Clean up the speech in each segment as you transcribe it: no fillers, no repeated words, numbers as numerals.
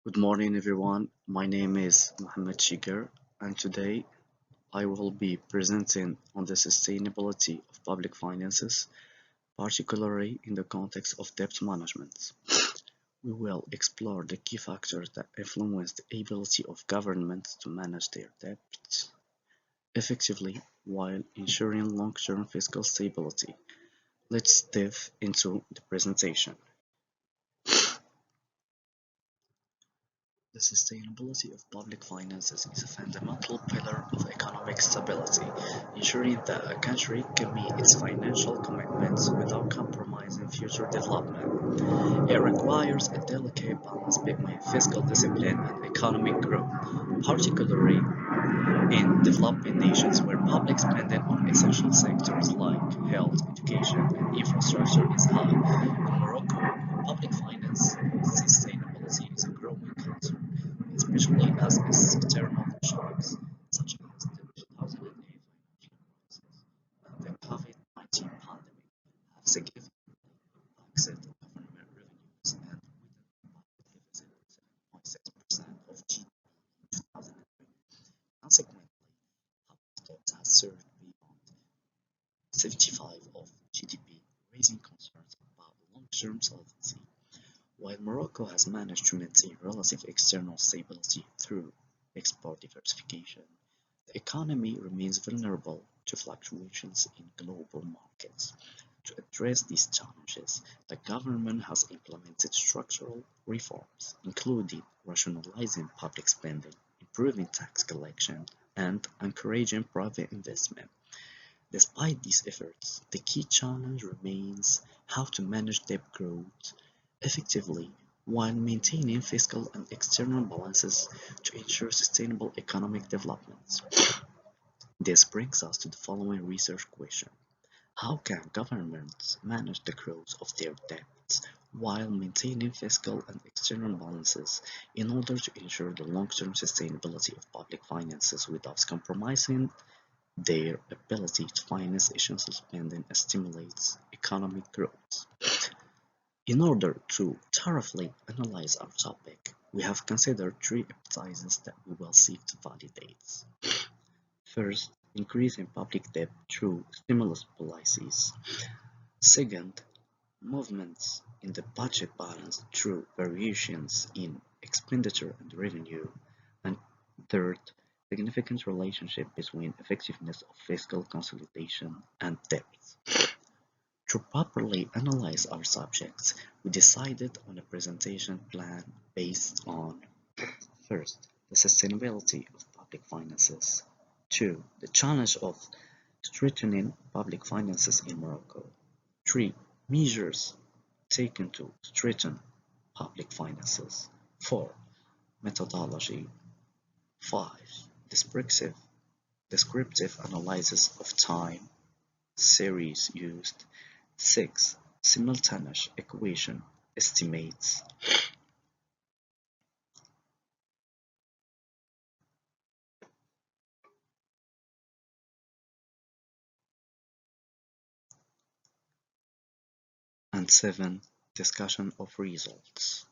Good morning, everyone. My name is Mohamed CHIGUER, and today I will be presenting on the sustainability of public finances, particularly in the context of debt management. We will explore the key factors that influence the ability of governments to manage their debts effectively while ensuring long-term fiscal stability. Let's dive into the presentation. The sustainability of public finances is a fundamental pillar of economic stability, ensuring that a country can meet its financial commitments without compromising future development. It requires a delicate balance between fiscal discipline and economic growth, particularly in developing nations where public spending on essential sectors like health, education, and infrastructure is high. In Morocco, public finance sustainability is a growing concern, especially as external shocks such as the 2008 financial crisis and the COVID-19 pandemic have significantly impacted government revenues and within the budget deficit 7.6% of GDP in 2003. Consequently, public debt has surged beyond 75 of GDP, raising concerns about long-term solvency. While Morocco has managed to maintain relative external stability through export diversification, the economy remains vulnerable to fluctuations in global markets. To address these challenges, the government has implemented structural reforms, including rationalizing public spending, improving tax collection, and encouraging private investment. Despite these efforts, the key challenge remains how to manage debt growth effectively while maintaining fiscal and external balances to ensure sustainable economic development. This brings us to the following research question. How can governments manage the growth of their debts while maintaining fiscal and external balances in order to ensure the long-term sustainability of public finances without compromising their ability to finance essential spending and stimulate economic growth? In order to thoroughly analyze our topic, we have considered three hypotheses that we will seek to validate. First, increasing public debt through stimulus policies. Second, movements in the budget balance through variations in expenditure and revenue. And third, significant relationship between effectiveness of fiscal consolidation and debt. To properly analyze our subjects, we decided on a presentation plan based on: first, the sustainability of public finances; two, the challenge of strengthening public finances in Morocco; three, measures taken to strengthen public finances; four, methodology; five, descriptive analysis of time series used; six, simultaneous equation estimates. And seven, discussion of results.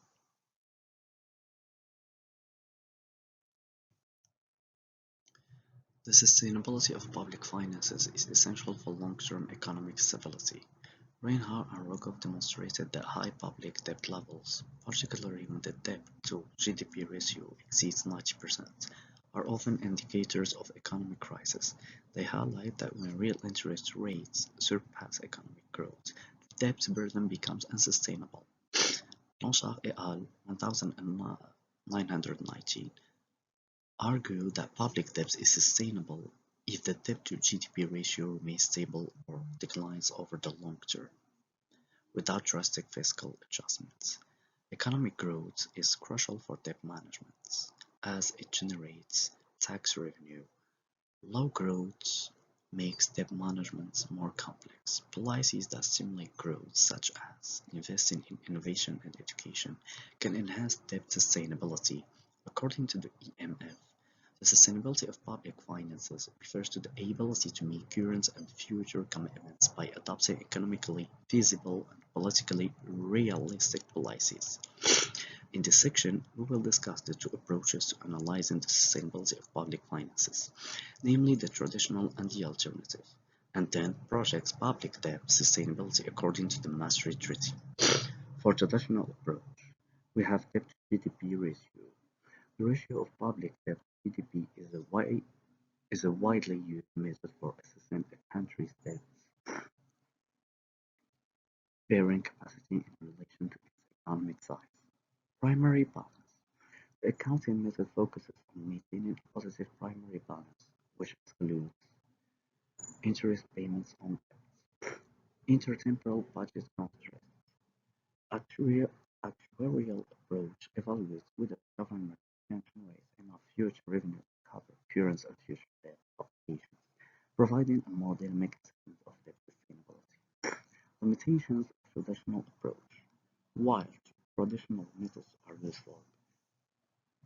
The sustainability of public finances is essential for long-term economic stability. Reinhardt and Rogoff demonstrated that high public debt levels, particularly when the debt-to-GDP ratio exceeds 90%, are often indicators of economic crisis. They highlight that when real interest rates surpass economic growth, the debt burden becomes unsustainable. Blanchard et al. 1919 argue that public debt is sustainable if the debt-to-GDP ratio remains stable or declines over the long term, without drastic fiscal adjustments. Economic growth is crucial for debt management, as it generates tax revenue. Low growth makes debt management more complex. Policies that stimulate growth, such as investing in innovation and education, can enhance debt sustainability. According to the EMF, the sustainability of public finances refers to the ability to meet current and future commitments by adopting economically feasible and politically realistic policies. In this section, we will discuss the two approaches to analyzing the sustainability of public finances, namely the traditional and the alternative, and then projects public debt sustainability according to the Maastricht Treaty. For traditional approach, we have debt to GDP ratio. The ratio of public debt to GDP is a widely used method for assessing a country's debt bearing capacity in relation to its economic size. Primary balance. The accounting method focuses on maintaining a positive primary balance, which excludes interest payments on debts. Intertemporal budget constraints. Actuarial approach evaluates whether the government can generate enough future revenue to cover current and future debt obligations, providing a model mechanism of debt sustainability. Limitations of traditional approach. While traditional methods are useful,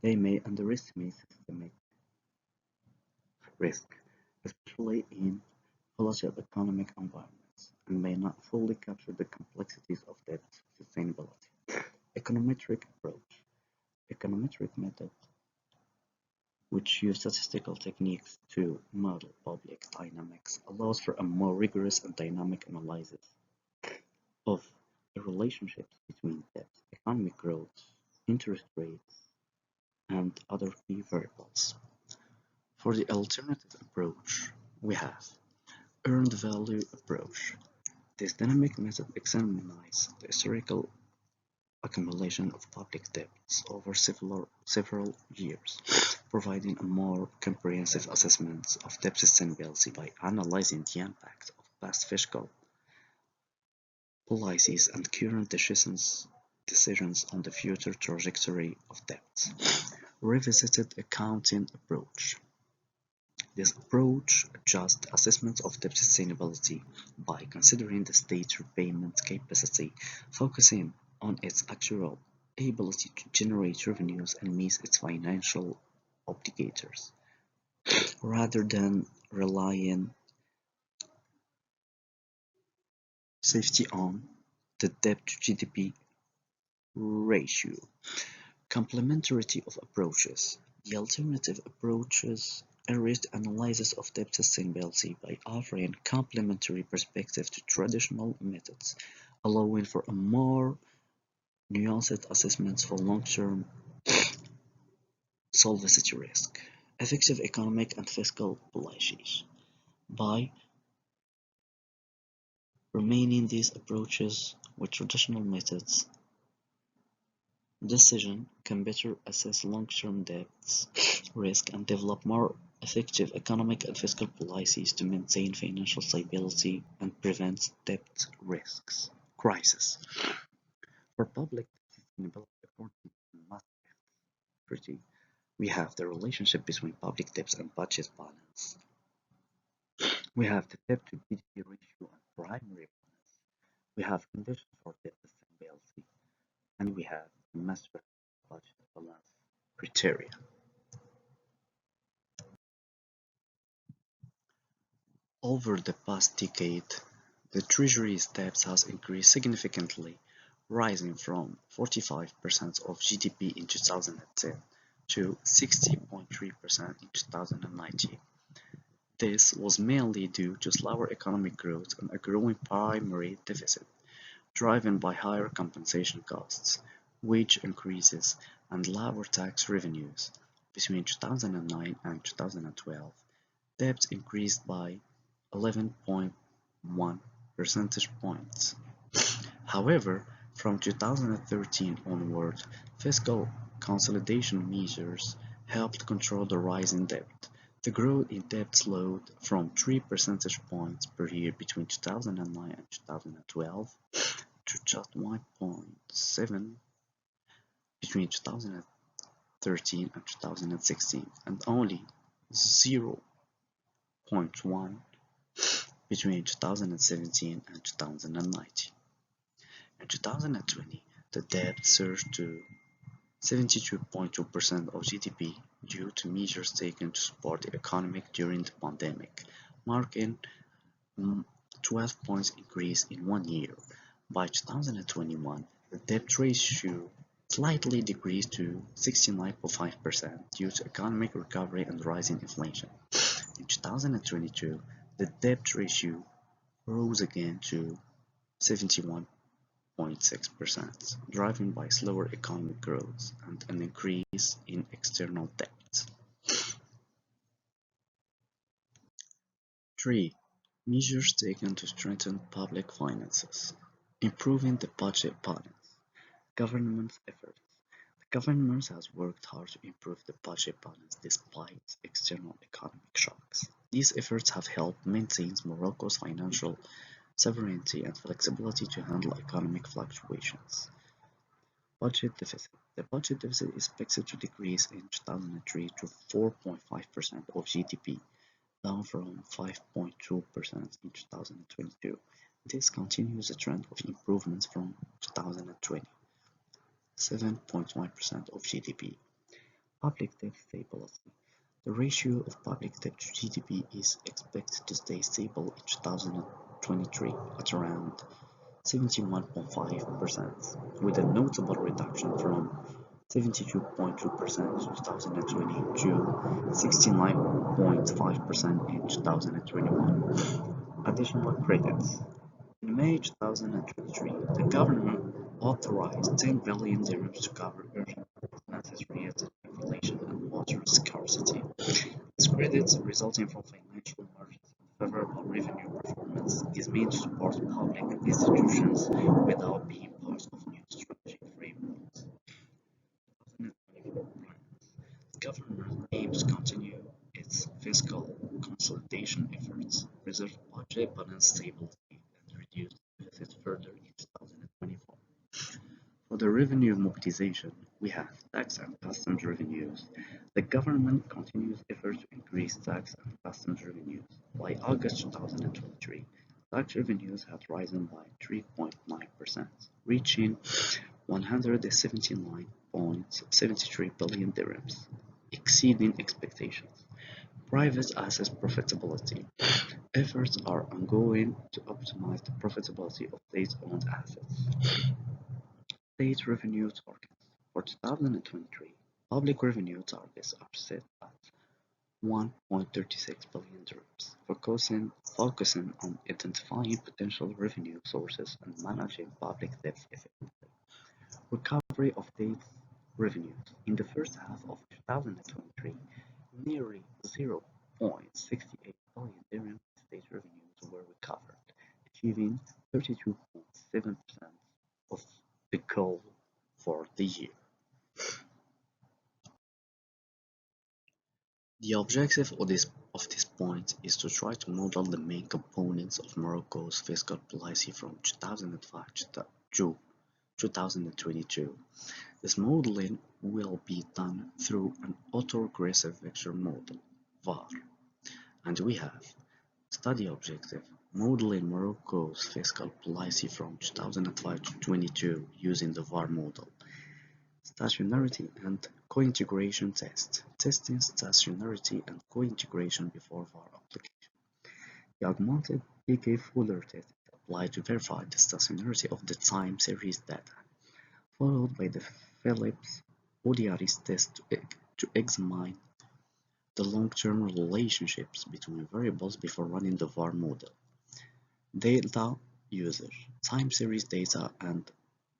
they may underestimate systemic risk, especially in volatile economic environments, and may not fully capture the complexities of debt sustainability. Econometric approach. Econometric method, which use statistical techniques to model public dynamics, allows for a more rigorous and dynamic analysis of the relationships between debt, economic growth, interest rates, and other key variables. For the alternative approach, we have earned value approach. This dynamic method examines the historical accumulation of public debts over several years, providing a more comprehensive assessment of debt sustainability by analyzing the impact of past fiscal policies and current decisions on the future trajectory of debts. Revisited accounting approach. This approach adjusts assessments of debt sustainability by considering the state's repayment capacity, focusing on its actual ability to generate revenues and meet its financial obligators, rather than relying safety on the debt to GDP ratio. Complementarity of approaches. The alternative approaches enrich the analysis of debt sustainability by offering complementary perspective to traditional methods, allowing for a more nuanced assessments for long-term solvency risk. Effective economic and fiscal policies. By remaining these approaches with traditional methods, decision can better assess long-term debts risk and develop more effective economic and fiscal policies to maintain financial stability and prevent debt crisis. For public sustainability according to the Maastricht Treaty, we have the relationship between public debts and budget balance. We have the debt to GDP ratio and primary balance. We have conditions for debt sustainability, and we have the Maastricht budget balance criteria. Over the past decade, the Treasury's debt has increased significantly, rising from 45% of GDP in 2010 to 60.3% in 2019. This was mainly due to slower economic growth and a growing primary deficit, driven by higher compensation costs, wage increases, and lower tax revenues. Between 2009 and 2012, debt increased by 11.1 percentage points. However, from 2013 onward, fiscal consolidation measures helped control the rise in debt. The growth in debt slowed from 3 percentage points per year between 2009 and 2012 to just 1.7 between 2013 and 2016, and only 0.1 between 2017 and 2019. In 2020, the debt surged to 72.2% of GDP due to measures taken to support the economy during the pandemic, marking a 12 points increase in 1 year. By 2021, the debt ratio slightly decreased to 69.5% due to economic recovery and rising inflation. In 2022, the debt ratio rose again to 71.6%, driven by slower economic growth and an increase in external debt. 3. Measures taken to strengthen public finances. Improving the budget balance. Government efforts. The government has worked hard to improve the budget balance despite external economic shocks. These efforts have helped maintain Morocco's financial sovereignty and flexibility to handle economic fluctuations. Budget deficit. The budget deficit is expected to decrease in 2003 to 4.5% of GDP, down from 5.2% in 2022. This continues a trend of improvements from 2020, 7.1% of GDP. Public debt stability. The ratio of public debt to GDP is expected to stay stable in 2023 at around 71.5%, with a notable reduction from 72.2% in 2020 to 69.5% in 2021. Additional credits. In May 2023, the government authorized 10 billion dirhams to cover urgent expenses related to inflation and water scarcity. This credit, resulting from financial margins and favorable revenue performance, is meant to support public institutions without being part of new strategic frameworks. 2024 plans. The government aims to continue its fiscal consolidation efforts, preserve budget balance stability, and reduce deficits further in 2024. For the revenue mobilization, we have tax and customs revenues. The government continues efforts to increase tax and customs revenues. By August 2023, tax revenues had risen by 3.9%, reaching 179.73 billion dirhams, exceeding expectations. Private assets profitability. Efforts are ongoing to optimize the profitability of state-owned assets. State revenue targets. For 2023, public revenue targets are set at 1.36 billion dirhams, focusing on identifying potential revenue sources and managing public debt effectively. Recovery of state revenues. In the first half of 2023, nearly 0.68 billion dirhams state revenues were recovered, achieving 32.7% of the goal for the year. The objective of this point is to try to model the main components of Morocco's fiscal policy from 2005 to 2022. This modeling will be done through an autoregressive vector model, VAR, and we have study objective modeling Morocco's fiscal policy from 2005 to 2022 using the VAR model. Stationarity and co-integration test. Testing stationarity and co-integration before VAR application. The augmented PK Fuller test is applied to verify the stationarity of the time series data, followed by the Phillips Odiaris test to examine the long-term relationships between variables before running the VAR model. Data user, time series data, and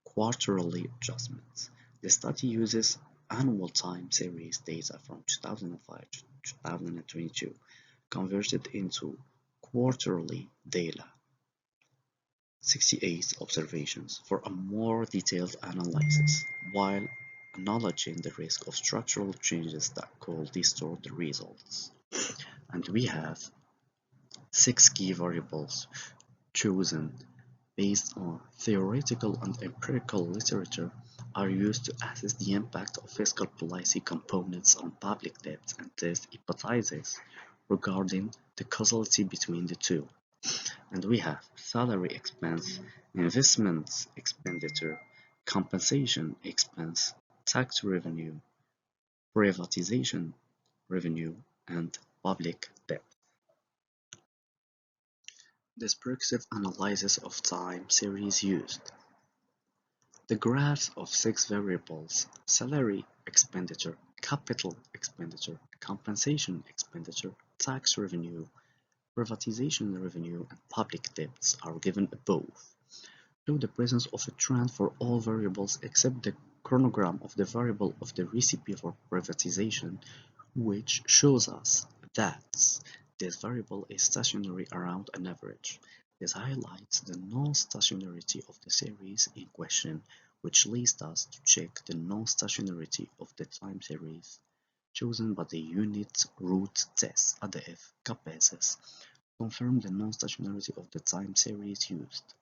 quarterly adjustments. The study uses annual time series data from 2005 to 2022, converted into quarterly data, 68 observations, for a more detailed analysis, while acknowledging the risk of structural changes that could distort the results. And we have 6 key variables chosen based on theoretical and empirical literature are used to assess the impact of fiscal policy components on public debt and test hypotheses regarding the causality between the two. And we have salary expense, investment expenditure, compensation expense, tax revenue, privatization revenue, and public debt. Descriptive analysis of time series used. The graphs of 6 variables: salary expenditure, capital expenditure, compensation expenditure, tax revenue, privatization revenue, and public debts are given above, show the presence of a trend for all variables except the chronogram of the variable of the recipe for privatization, which shows us that this variable is stationary around an average. This highlights the non-stationarity of the series in question, which leads us to check the non-stationarity of the time series chosen by the unit root test ADF capaces confirm the non-stationarity of the time series used.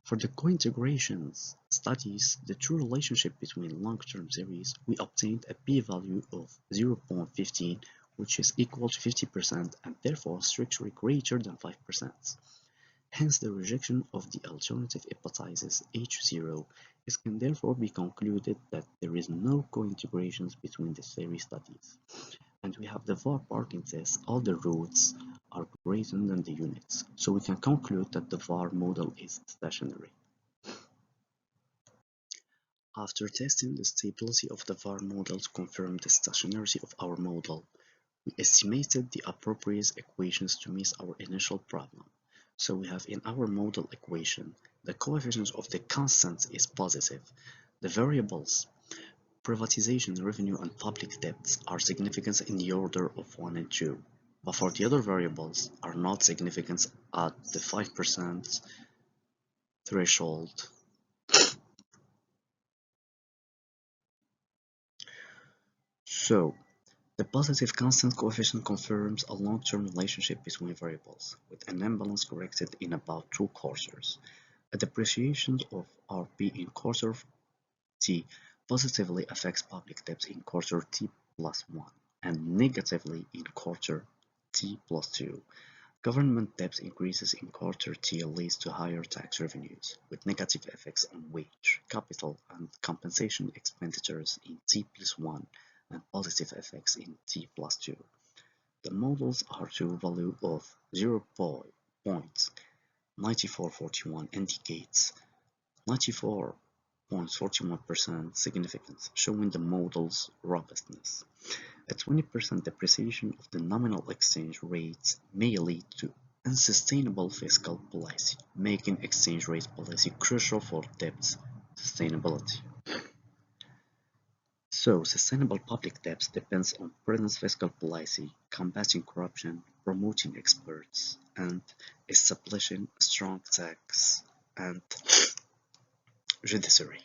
For the cointegrations studies the true relationship between long-term series, we obtained a p-value of 0.15, which is equal to 50% and therefore strictly greater than 5%. Hence, the rejection of the alternative hypothesis H0. It can therefore be concluded that there is no cointegrations between the series studies. And we have the var parking test, all the roots are greater than the units, so we can conclude that the var model is stationary. After testing the stability of the var model to confirm the stationarity of our model, we estimated the appropriate equations to meet our initial problem. So we have in our model equation, the coefficient of the constant is positive. The variables privatization, revenue, and public debts are significant in the order of 1 and 2, but for the other variables are not significant at the 5% threshold. So, the positive constant coefficient confirms a long-term relationship between variables, with an imbalance corrected in about 2 quarters. A depreciation of Rp in quarter T positively affects public debt in quarter T plus 1 and negatively in quarter T plus 2. Government debt increases in quarter T leads to higher tax revenues, with negative effects on wage, capital, and compensation expenditures in T plus 1 and positive effects in T plus 2. The models R2 value of 0.9441 indicates 94.41% significance, showing the model's robustness. A 20% depreciation of the nominal exchange rate may lead to unsustainable fiscal policy, making exchange rate policy crucial for debt sustainability. So, sustainable public debt depends on prudent fiscal policy, combating corruption, promoting experts, and establishing a strong tax and judiciary.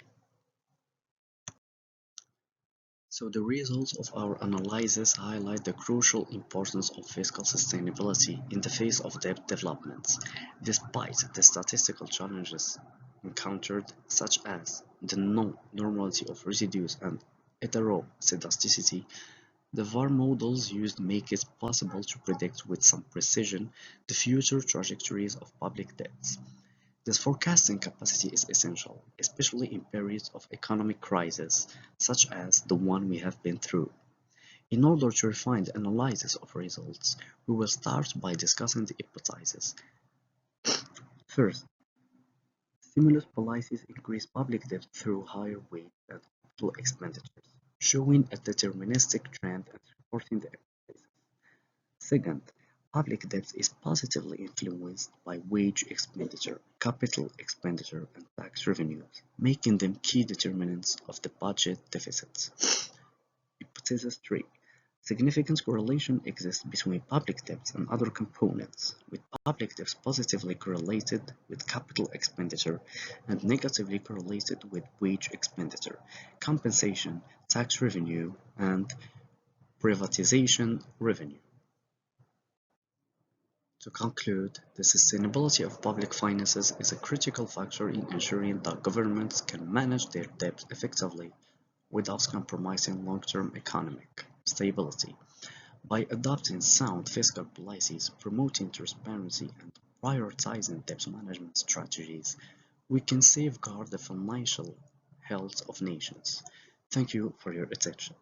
So the results of our analysis highlight the crucial importance of fiscal sustainability in the face of debt developments, despite the statistical challenges encountered, such as the non-normality of residues and heteroscedasticity. The var models used make it possible to predict with some precision the future trajectories of public debts. This forecasting capacity is essential, especially in periods of economic crisis, such as the one we have been through. In order to refine the analysis of results, we will start by discussing the hypotheses. First, stimulus policies increase public debt through higher wage and capital expenditures, showing a deterministic trend and supporting the hypothesis. Second, public debt is positively influenced by wage expenditure, capital expenditure, and tax revenues, making them key determinants of the budget deficits. Hypothesis 3. Significant correlation exists between public debts and other components, with public debts positively correlated with capital expenditure and negatively correlated with wage expenditure, compensation, tax revenue, and privatization revenue. To conclude, the sustainability of public finances is a critical factor in ensuring that governments can manage their debt effectively without compromising long-term economic stability. By adopting sound fiscal policies, promoting transparency, and prioritizing debt management strategies, we can safeguard the financial health of nations. Thank you for your attention.